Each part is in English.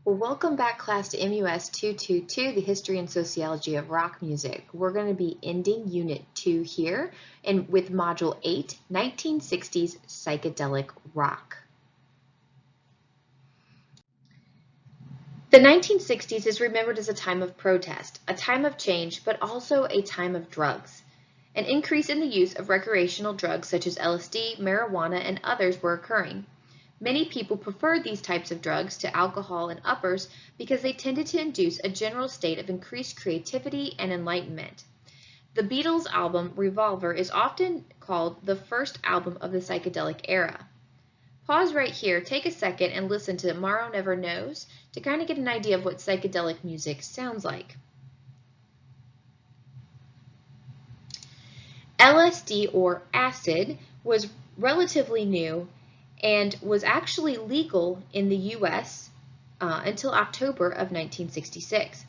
Well, welcome back, class, to MUS 222, the History and Sociology of Rock Music. We're going to be ending Unit 2 here and with Module 8, 1960s Psychedelic Rock. The 1960s is remembered as a time of protest, a time of change, but also a time of drugs. An increase in the use of recreational drugs such as LSD, marijuana, and others were occurring. Many people preferred these types of drugs to alcohol and uppers because they tended to induce a general state of increased creativity and enlightenment. The Beatles' album Revolver is often called the first album of the psychedelic era. Pause right here, take a second, and listen to Tomorrow Never Knows to kind of get an idea of what psychedelic music sounds like. LSD, or acid, was relatively new and was actually legal in the U.S. Until October of 1966.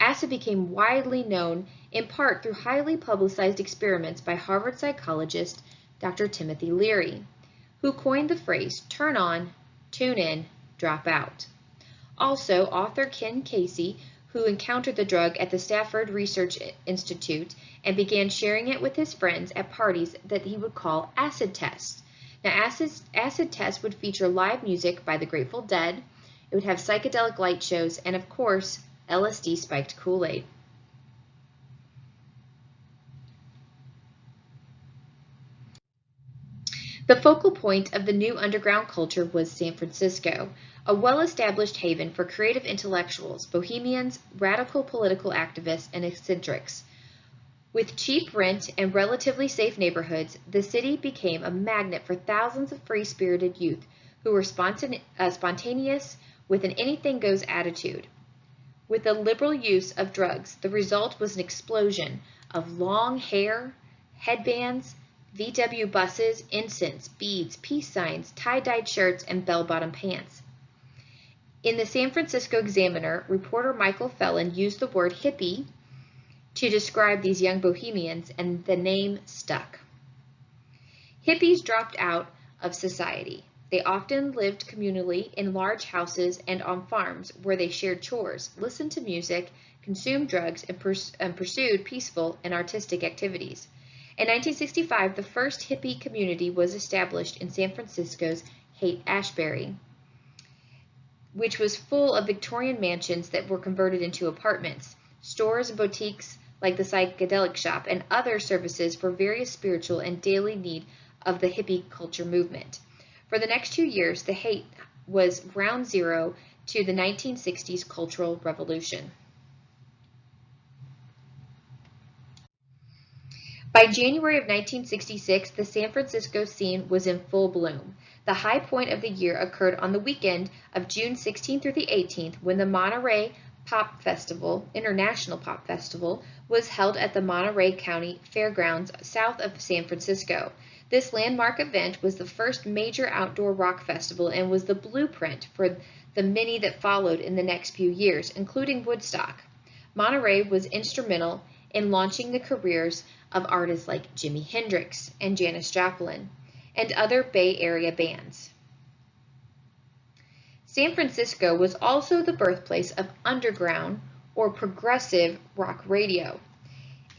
Acid became widely known in part through highly publicized experiments by Harvard psychologist Dr. Timothy Leary, who coined the phrase turn on, tune in, drop out. Also, author Ken Casey, who encountered the drug at the Stanford Research Institute and began sharing it with his friends at parties that he would call acid tests. Now, acid tests would feature live music by the Grateful Dead, it would have psychedelic light shows, and of course, LSD spiked Kool-Aid. The focal point of the new underground culture was San Francisco, a well-established haven for creative intellectuals, bohemians, radical political activists, and eccentrics. With cheap rent and relatively safe neighborhoods, the city became a magnet for thousands of free-spirited youth who were spontaneous with an anything-goes attitude. With the liberal use of drugs, the result was an explosion of long hair, headbands, VW buses, incense, beads, peace signs, tie-dyed shirts, and bell-bottom pants. In the San Francisco Examiner, reporter Michael Phelan used the word hippie to describe these young bohemians, and the name stuck. Hippies dropped out of society. They often lived communally in large houses and on farms where they shared chores, listened to music, consumed drugs, and pursued peaceful and artistic activities. In 1965, the first hippie community was established in San Francisco's Haight-Ashbury, which was full of Victorian mansions that were converted into apartments, stores and boutiques like the Psychedelic Shop, and other services for various spiritual and daily need of the hippie culture movement. For the next 2 years, the Haight was ground zero to the 1960s cultural revolution. By January of 1966, the San Francisco scene was in full bloom. The high point of the year occurred on the weekend of June 16th through the 18th, when the Monterey International Pop Festival, was held at the Monterey County Fairgrounds south of San Francisco. This landmark event was the first major outdoor rock festival and was the blueprint for the many that followed in the next few years, including Woodstock. Monterey was instrumental in launching the careers of artists like Jimi Hendrix and Janis Joplin, and other Bay Area bands. San Francisco was also the birthplace of underground or progressive rock radio.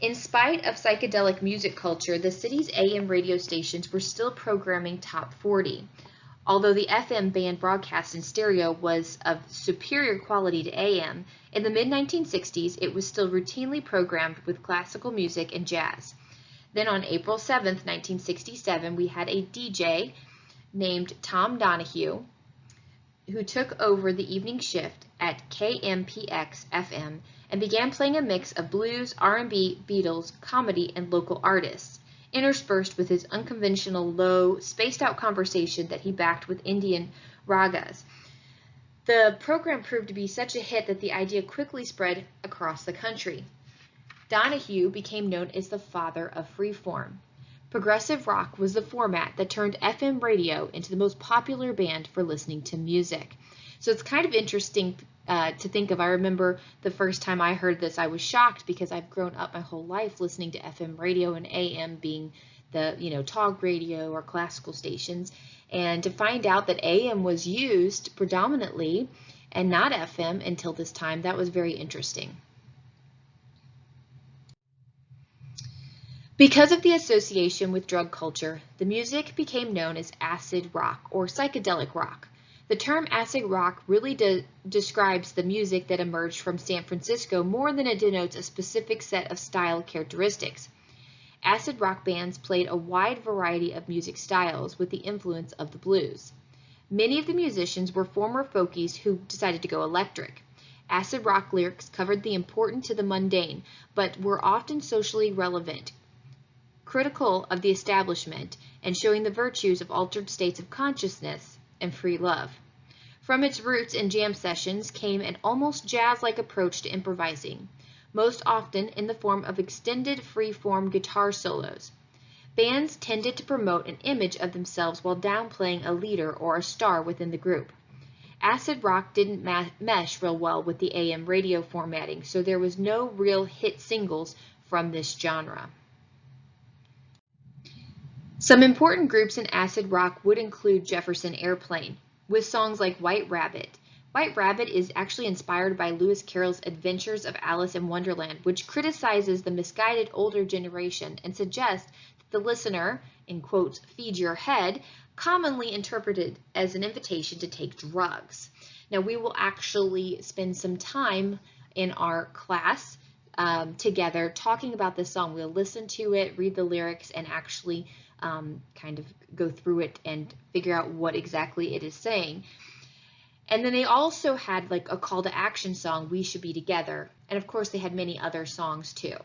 In spite of psychedelic music culture, the city's AM radio stations were still programming top 40. Although the FM band broadcast in stereo was of superior quality to AM, in the mid-1960s it was still routinely programmed with classical music and jazz. Then on April 7, 1967, we had a DJ named Tom Donahue who took over the evening shift at KMPX-FM and began playing a mix of blues, R&B, Beatles, comedy, and local artists, interspersed with his unconventional, low, spaced-out conversation that he backed with Indian ragas. The program proved to be such a hit that the idea quickly spread across the country. Donahue became known as the father of freeform. Progressive rock was the format that turned FM radio into the most popular band for listening to music. So it's kind of interesting to think of. I remember the first time I heard this, I was shocked because I've grown up my whole life listening to FM radio and AM being the talk radio or classical stations, and to find out that AM was used predominantly and not FM until this time. That was very interesting. Because of the association with drug culture, the music became known as acid rock or psychedelic rock. The term acid rock really describes the music that emerged from San Francisco more than it denotes a specific set of style characteristics. Acid rock bands played a wide variety of music styles with the influence of the blues. Many of the musicians were former folkies who decided to go electric. Acid rock lyrics covered the important to the mundane, but were often socially relevant, critical of the establishment, and showing the virtues of altered states of consciousness and free love. From its roots in jam sessions came an almost jazz-like approach to improvising, most often in the form of extended free-form guitar solos. Bands tended to promote an image of themselves while downplaying a leader or a star within the group. Acid rock didn't mesh real well with the AM radio formatting, so there was no real hit singles from this genre. Some important groups in acid rock would include Jefferson Airplane, with songs like White Rabbit. White Rabbit is actually inspired by Lewis Carroll's Adventures of Alice in Wonderland, which criticizes the misguided older generation and suggests that the listener, in quotes, feed your head, commonly interpreted as an invitation to take drugs. Now, we will actually spend some time in our class together talking about this song. We'll listen to it, read the lyrics, and actually kind of go through it and figure out what exactly it is saying. And then they also had like a call to action song, We Should Be Together. And of course they had many other songs too.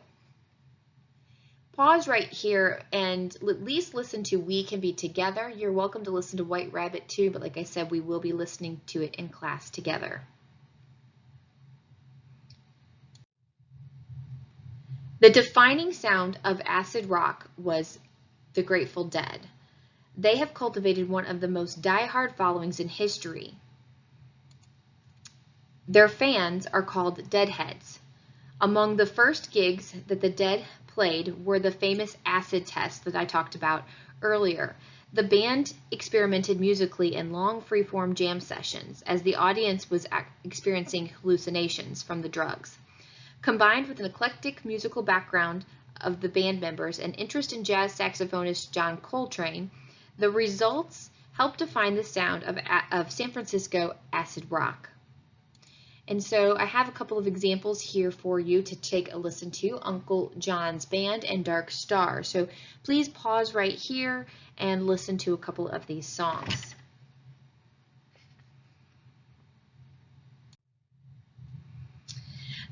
Pause right here and at least listen to We Can Be Together. You're welcome to listen to White Rabbit too, but like I said, we will be listening to it in class together. The defining sound of acid rock was the Grateful Dead. They have cultivated one of the most die-hard followings in history. Their fans are called Deadheads. Among the first gigs that the Dead played were the famous acid tests that I talked about earlier. The band experimented musically in long free-form jam sessions as the audience was experiencing hallucinations from the drugs. Combined with an eclectic musical background of the band members and interest in jazz saxophonist John Coltrane, the results helped define the sound of San Francisco acid rock. And so I have a couple of examples here for you to take a listen to, Uncle John's Band and Dark Star. So please pause right here and listen to a couple of these songs.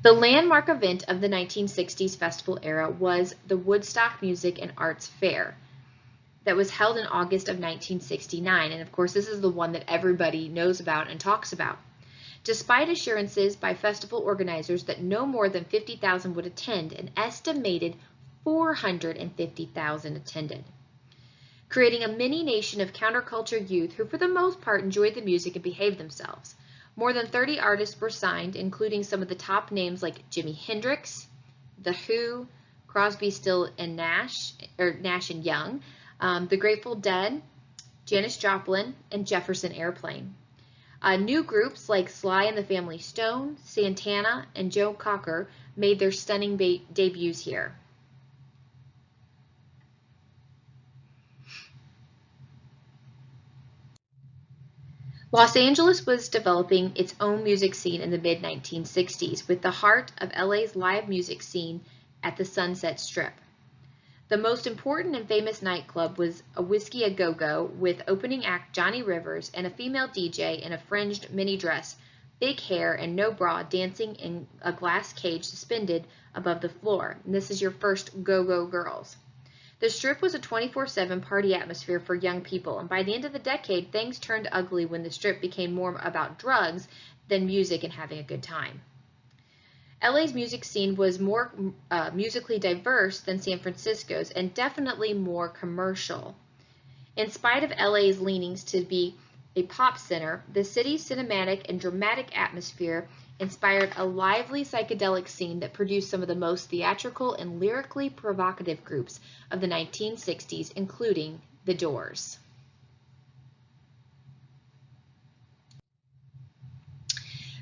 The landmark event of the 1960s festival era was the Woodstock Music and Arts Fair that was held in August of 1969. And of course, this is the one that everybody knows about and talks about. Despite assurances by festival organizers that no more than 50,000 would attend, an estimated 450,000 attended, creating a mini nation of counterculture youth who for the most part enjoyed the music and behaved themselves. More than 30 artists were signed, including some of the top names like Jimi Hendrix, The Who, Crosby, Still and Nash and Young, The Grateful Dead, Janis Joplin, and Jefferson Airplane. New groups like Sly and the Family Stone, Santana, and Joe Cocker made their stunning debuts here. Los Angeles was developing its own music scene in the mid-1960s with the heart of LA's live music scene at the Sunset Strip. The most important and famous nightclub was a Whiskey A Go-Go with opening act Johnny Rivers and a female DJ in a fringed mini dress, big hair, and no bra dancing in a glass cage suspended above the floor. And this is your first Go-Go Girls. The Strip was a 24/7 party atmosphere for young people, and by the end of the decade, things turned ugly when the Strip became more about drugs than music and having a good time. LA's music scene was more musically diverse than San Francisco's and definitely more commercial. In spite of LA's leanings to be a pop center, the city's cinematic and dramatic atmosphere inspired a lively psychedelic scene that produced some of the most theatrical and lyrically provocative groups of the 1960s, including The Doors.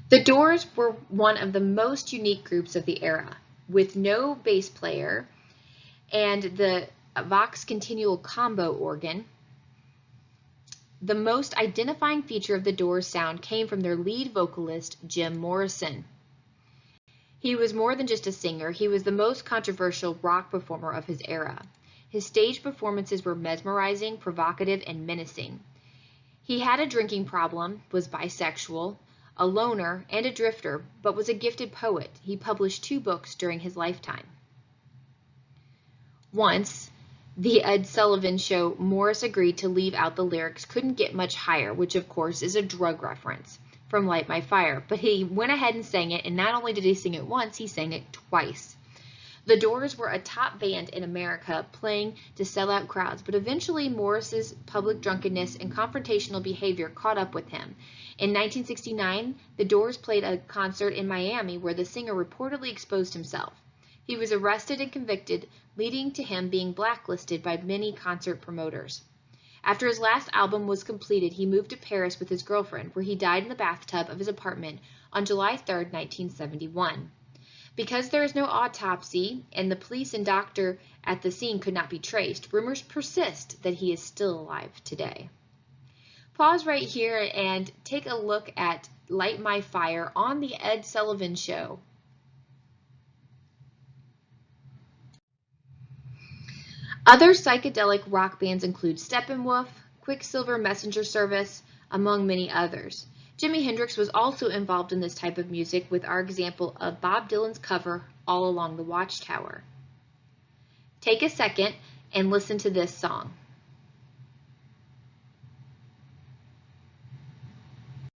The Doors were one of the most unique groups of the era, with no bass player and the Vox Continual combo organ. The most identifying feature of the Doors' sound came from their lead vocalist, Jim Morrison. He was more than just a singer, he was the most controversial rock performer of his era. His stage performances were mesmerizing, provocative, and menacing. He had a drinking problem, was bisexual, a loner, and a drifter, but was a gifted poet. He published 2 books during his lifetime. Once, the Ed Sullivan Show, Morris agreed to leave out the lyrics "Couldn't Get Much Higher," which of course is a drug reference from Light My Fire, but he went ahead and sang it, and not only did he sing it once, he sang it twice. The Doors were a top band in America, playing to sell out crowds, but eventually Morris's public drunkenness and confrontational behavior caught up with him. In 1969, the Doors played a concert in Miami where the singer reportedly exposed himself. He was arrested and convicted, leading to him being blacklisted by many concert promoters. After his last album was completed, he moved to Paris with his girlfriend, where he died in the bathtub of his apartment on July 3, 1971. Because there is no autopsy and the police and doctor at the scene could not be traced, rumors persist that he is still alive today. Pause right here and take a look at Light My Fire on the Ed Sullivan Show. Other psychedelic rock bands include Steppenwolf, Quicksilver Messenger Service, among many others. Jimi Hendrix was also involved in this type of music with our example of Bob Dylan's cover, All Along the Watchtower. Take a second and listen to this song.